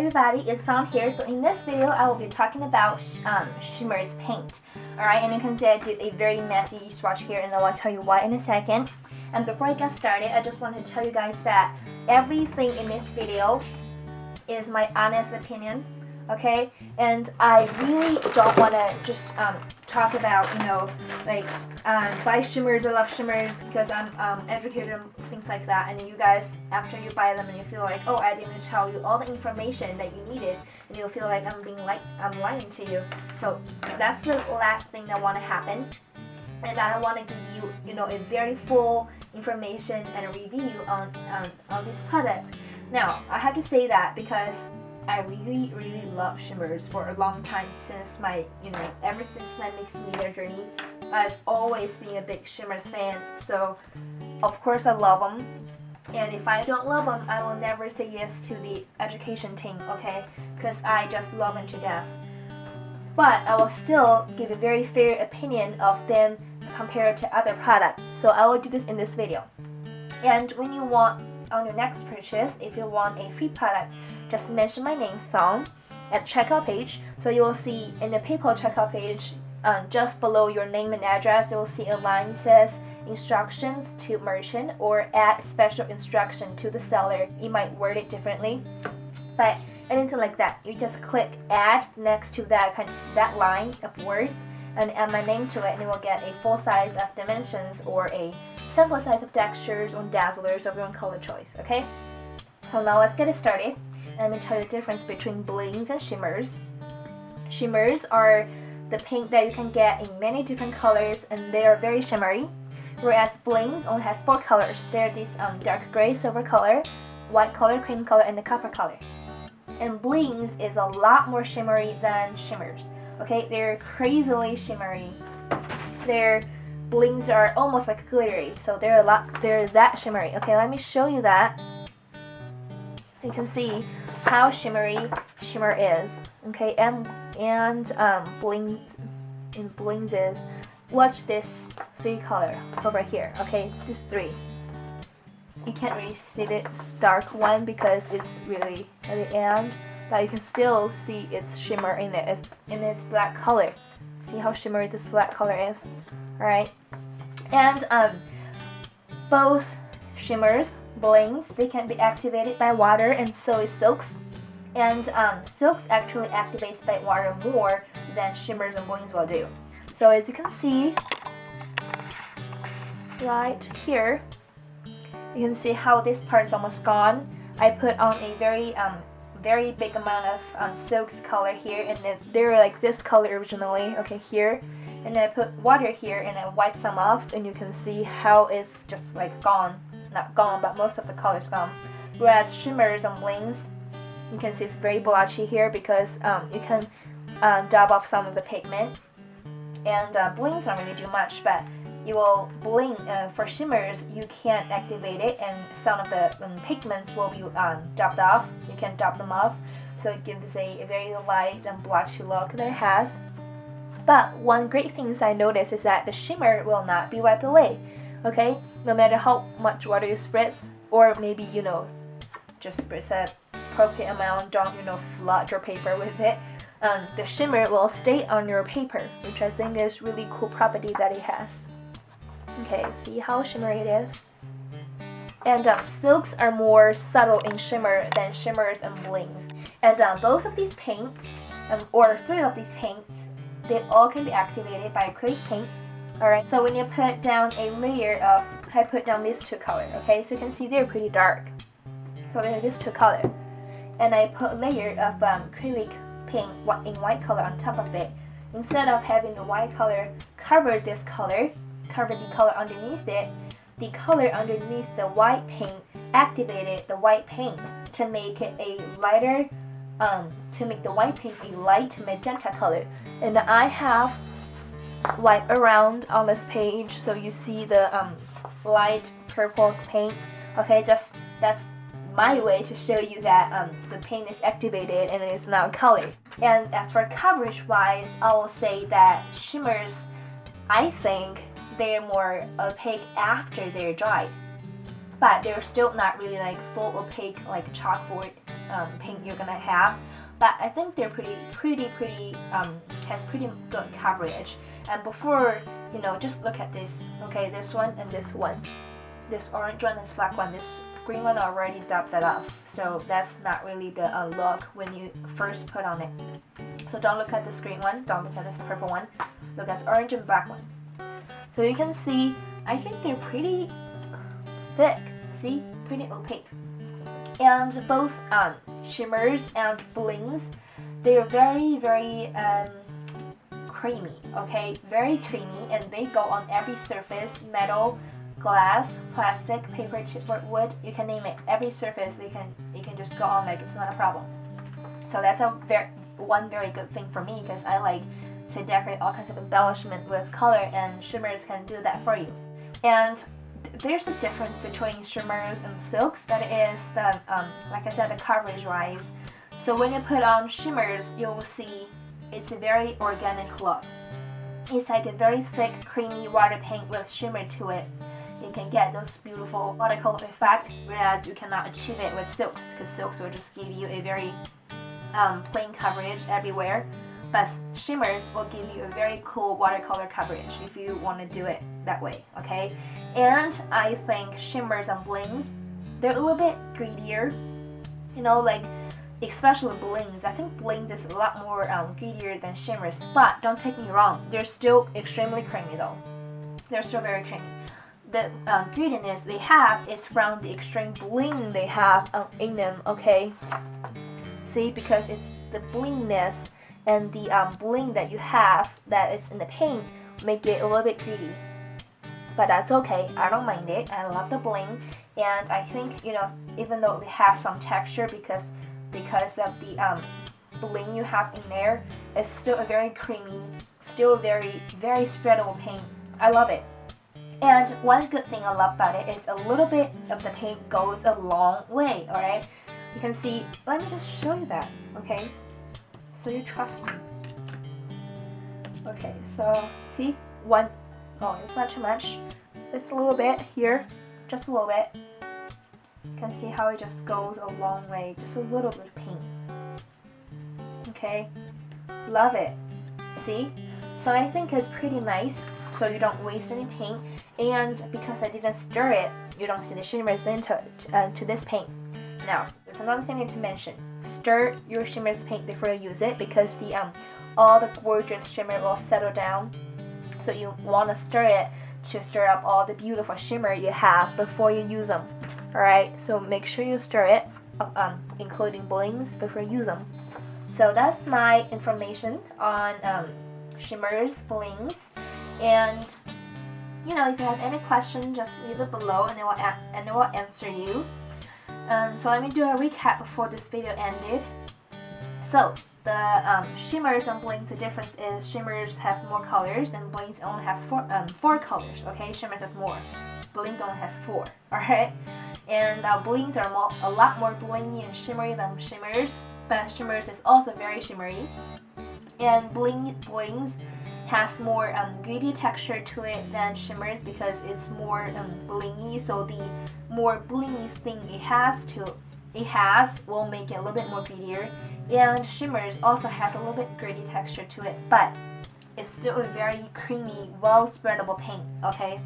everybody, it's Son here. So in this video, I will be talking about Shimmerz paint. Alright, and you can see I did a very messy swatch here, and I will tell you why in a second. And before I get started, I just want to tell you guys that everything in this video is my honest opinion, okay? And I really don't want to just talk about, like buy Shimmerz. I love Shimmerz because I'm educated on things like that, and then you guys, after you buy them and you feel like, oh, I didn't tell you all the information that you needed, and you'll feel like I'm lying to you. So that's the last thing that want to happen. And I want to give you, a very full information and a review on this product. Now, I have to say that because I really love Shimmerz for a long time, since my, ever since my mixed media journey. I've always been a big Shimmerz fan, so of course I love them. And if I don't love them, I will never say yes to the education team, okay? Because I just love them to death. But I will still give a very fair opinion of them compared to other products. So I will do this in this video. And when you want, on your next purchase, if you want a free product, just mention my name, Song, at checkout page. So you will see in the PayPal checkout page, just below your name and address, you will see a line that says instructions to merchant or add special instruction to the seller. You might word it differently, but anything like that, you just click add next to that line of words and add my name to it, and you will get a full size of dimensions or a sample size of textures or dazzlers of your own color choice, okay? So now let's get it started. Let me tell you the difference between Blingz and Shimmerz. Shimmerz are the paint that you can get in many different colors, and they are very shimmery, whereas Blingz only has 4 colors. They're this dark gray, silver color, white color, cream color, and the copper color. And Blingz is a lot more shimmery than Shimmerz. Okay, they're crazily shimmery. Their Blingz are almost like glittery, so they're that shimmery. Okay, let me show you that. You can see how shimmery Shimmer is. Okay, and Blingz is, watch this 3 color over here. Okay, just 3. You can't really see this dark one because it's really at the end, but you can still see its shimmer in it. It's in its black color. See how shimmery this black color is? Alright. And both Shimmerz, Blingz, they can be activated by water, and so is Silks. And Silks actually activates by water more than Shimmerz and Blingz will do. So as you can see right here, you can see how this part is almost gone. I put on a very big amount of Silks color here, and then they're like this color originally, okay, here. And then I put water here and I wipe some off, and you can see how it's just like gone. Not gone, but most of the color is gone. Whereas Shimmerz and Blingz, you can see it's very blotchy here because you can dab off some of the pigment. And Blingz don't really do much, but you will for Shimmerz, you can't activate it, and some of the pigments will be dabbed off. You can dab them off, so it gives a very light and blotchy look that it has. But one great thing I noticed is that the shimmer will not be wiped away. Okay, no matter how much water you spritz, or maybe just spritz a appropriate amount, don't flood your paper with it. The shimmer will stay on your paper, which I think is really cool property that it has. Okay, see how shimmery it is? And Silks are more subtle in shimmer than Shimmerz and Blingz. And both of these paints, or 3 of these paints, they all can be activated by acrylic paint. Alright, so when you put down a layer of, I put down these 2 colors, okay? So you can see they're pretty dark. So they're these 2 colors. And I put a layer of acrylic paint in white color on top of it. Instead of having the white color cover this color, cover the color underneath it, the color underneath the white paint activated the white paint to make it a lighter, to make the white paint a light magenta color. And I have wipe around on this page, so you see the light purple paint. Okay, just that's my way to show you that the paint is activated and it is now colored. And as for coverage wise, I will say that Shimmerz, I think they're more opaque after they're dried, but they're still not really like full opaque like chalkboard paint you're gonna have. But I think they're pretty has pretty good coverage. And before, you know, just look at this. Okay, this one and this one. This orange one, this black one, this green one already dubbed that off. So that's not really the look when you first put on it. So don't look at this green one, don't look at this purple one. Look at the orange and black one. So you can see, I think they're pretty thick. See, pretty opaque. And both Shimmerz and Blingz, they're very creamy, okay, very creamy, and they go on every surface, metal, glass, plastic, paper, chipboard, wood, you can name it. Every surface you can just go on like it's not a problem. So that's one very good thing for me, because I like to decorate all kinds of embellishment with color, and Shimmerz can do that for you. And there's a difference between Shimmerz and silks, that is the like I said, the coverage wise. So when you put on Shimmerz, you'll see it's a very organic look. It's like a very thick, creamy water paint with shimmer to it. You can get those beautiful watercolor effect, whereas you cannot achieve it with silks, because silks will just give you a very plain coverage everywhere. But Shimmerz will give you a very cool watercolor coverage if you want to do it that way, okay? And I think Shimmerz and Blingz, they're a little bit greedier, you know, like especially Blingz. I think Blingz is a lot more greedier than Shimmerz, but don't take me wrong, they're still extremely creamy though. They're still very creamy. The greediness they have is from the extreme bling they have in them, okay? See, because it's the blingness and the bling that you have that is in the paint make it a little bit greedy. But that's okay, I don't mind it. I love the bling, and I think, you know, even though they have some texture because of the bling you have in there, it's still a very creamy, still very spreadable paint. I love it. And one good thing I love about it is a little bit of the paint goes a long way, alright? You can see, let me just show you that, okay? So you trust me. Okay, so see, oh, it's not too much. It's a little bit here, just a little bit. You can see how it just goes a long way, just a little bit of paint. Okay, love it. See? So I think it's pretty nice, so you don't waste any paint. And because I didn't stir it, you don't see the Shimmerz into this paint. Now, there's another thing I need to mention. Stir your Shimmerz paint before you use it, because all the gorgeous shimmer will settle down. So you want to stir it to stir up all the beautiful shimmer you have before you use them. Alright, so make sure you stir it, including Blingz, before you use them. So that's my information on Shimmerz, Blingz, and you know, if you have any questions, just leave it below and it will answer you. So let me do a recap before this video ended. So the Shimmerz and Blingz, the difference is Shimmerz have more colors and Blingz only has four colors. Okay, Shimmerz has more, Blingz only has 4. All right, and Blingz are a lot more blingy and shimmery than Shimmerz, but Shimmerz is also very shimmery, and Blingz has more gritty texture to it than Shimmerz because it's more blingy. So the more blingy thing it has will make it a little bit more grittier. And Shimmerz also has a little bit gritty texture to it, but it's still a very creamy, well spreadable paint. Okay,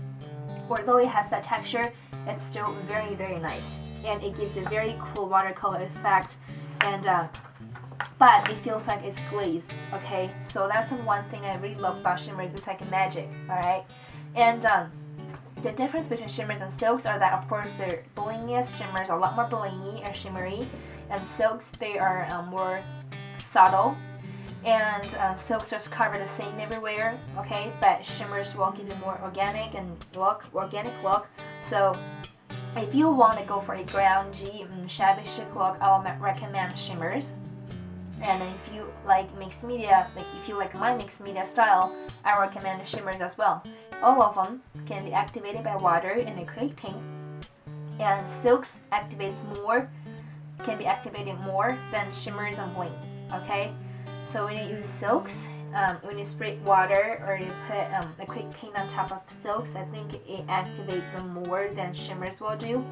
although it has that texture, it's still very nice, and it gives a very cool watercolor effect. And but it feels like it's glazed, okay? So that's the one thing I really love about Shimmerz. It's like magic, alright? And the difference between Shimmerz and silks are that, of course, they're blingiest. Shimmerz are a lot more blingy and shimmery, and silks, they are more subtle. And silks just cover the same everywhere, okay? But Shimmerz will give you more organic look. So if you want to go for a grungy, shabby chic look, I will recommend Shimmerz. And if you like mixed media, like if you like my mixed media style, I recommend Shimmerz as well. All of them can be activated by water in acrylic paint, and silks can be activated more than Shimmerz and Blingz. Okay, so when you use silks, when you spray water or you put acrylic paint on top of silks, I think it activates them more than Shimmerz will do.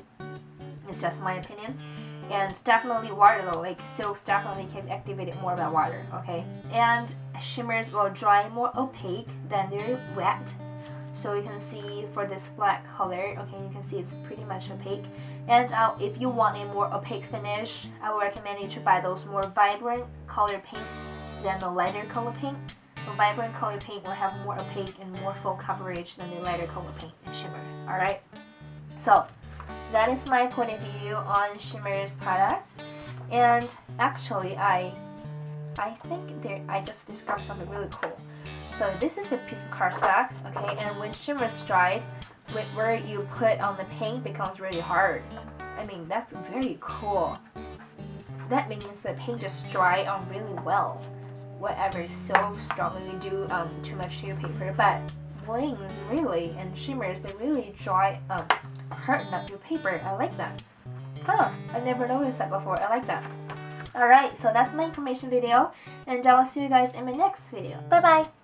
It's just my opinion. and it's definitely water though, like soaps definitely can activate it more than water, okay? And shimmers will dry more opaque than they're wet. So you can see for this black color, okay, you can see it's pretty much opaque. And if you want a more opaque finish, I would recommend you to buy those more vibrant color paint than the lighter color paint. The vibrant color paint will have more opaque and more full coverage than the lighter color paint and shimmer. Alright? So that is my point of view on Shimmerz product. And actually I think I just discovered something really cool. So this is a piece of cardstock, okay, and when Shimmerz dried, where you put on the paint becomes really hard. I mean, that's very cool. That means the paint just dry on really well. Whatever soaps don't really do too much to your paper, but Blingz really and Shimmerz, they really dry harden up your paper. I like that. Huh, I never noticed that before. I like that. Alright, so that's my information video, and I will see you guys in my next video. Bye bye!